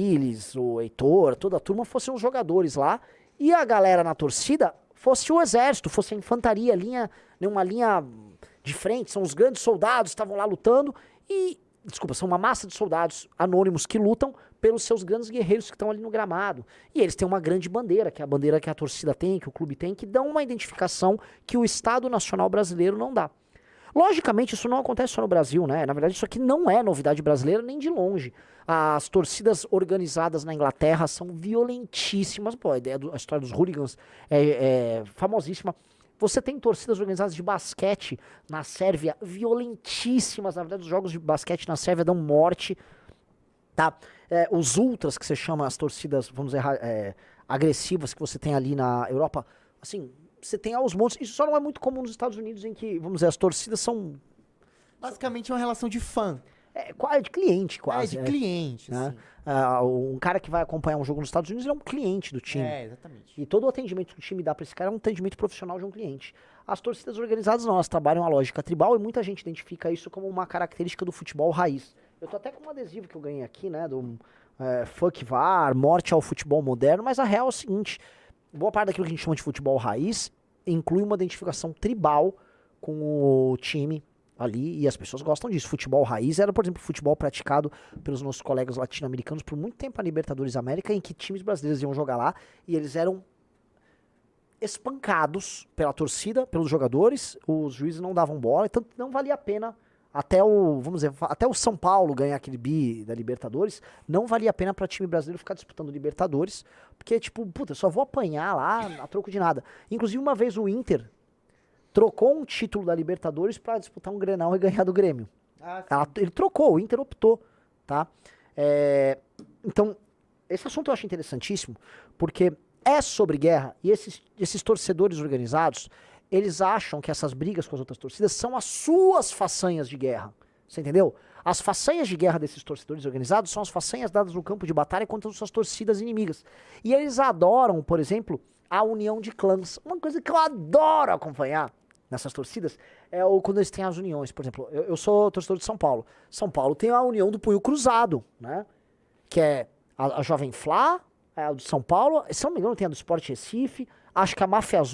Willis, o Heitor, toda a turma fossem os jogadores lá, e a galera na torcida fosse o exército, fosse a infantaria, uma linha de frente, são os grandes soldados que estavam lá lutando, desculpa, são uma massa de soldados anônimos que lutam pelos seus grandes guerreiros que estão ali no gramado. E eles têm uma grande bandeira, que é a bandeira que a torcida tem, que o clube tem, que dão uma identificação que o Estado Nacional Brasileiro não dá. Logicamente, isso não acontece só no Brasil, né? Na verdade, isso aqui não é novidade brasileira nem de longe. As torcidas organizadas na Inglaterra são violentíssimas. Pô, a história dos hooligans é famosíssima. Você tem torcidas organizadas de basquete na Sérvia violentíssimas. Na verdade, os jogos de basquete na Sérvia dão morte. Tá? Os ultras, que você chama as torcidas, vamos dizer, agressivas que você tem ali na Europa, assim, você tem aos montes. Isso só não é muito comum nos Estados Unidos, em que, vamos dizer, as torcidas são... Basicamente é uma relação de fã. De cliente, quase. De cliente, né? assim. Um cara que vai acompanhar um jogo nos Estados Unidos, ele é um cliente do time. Exatamente. E todo o atendimento que o time dá pra esse cara é um atendimento profissional de um cliente. As torcidas organizadas não, elas trabalham a lógica tribal e muita gente identifica isso como uma característica do futebol raiz. Eu tô até com um adesivo que eu ganhei aqui, né, do Fuck VAR, morte ao futebol moderno, mas a real é o seguinte, boa parte daquilo que a gente chama de futebol raiz inclui uma identificação tribal com o time ali, e as pessoas gostam disso. Futebol raiz era, por exemplo, futebol praticado pelos nossos colegas latino-americanos por muito tempo, a Libertadores América, em que times brasileiros iam jogar lá, e eles eram espancados pela torcida, pelos jogadores, os juízes não davam bola, então não valia a pena, até o São Paulo ganhar aquele bi da Libertadores, não valia a pena para time brasileiro ficar disputando Libertadores, porque tipo, puta, eu só vou apanhar lá a troco de nada. Inclusive uma vez o Inter trocou um título da Libertadores pra disputar um Grenal e ganhar do Grêmio. Ele trocou, o Inter optou, tá? Então, esse assunto eu acho interessantíssimo, porque é sobre guerra, e esses torcedores organizados, eles acham que essas brigas com as outras torcidas são as suas façanhas de guerra, você entendeu? As façanhas de guerra desses torcedores organizados são as façanhas dadas no campo de batalha contra as suas torcidas inimigas. E eles adoram, por exemplo, a união de clãs. Uma coisa que eu adoro acompanhar nessas torcidas quando eles têm as uniões. Por exemplo, eu sou torcedor de São Paulo. São Paulo tem a união do Punho Cruzado, né? Que é a Jovem Flá, a do São Paulo. Se não me engano, tem a do Sport Recife. Acho que a Máfia Azul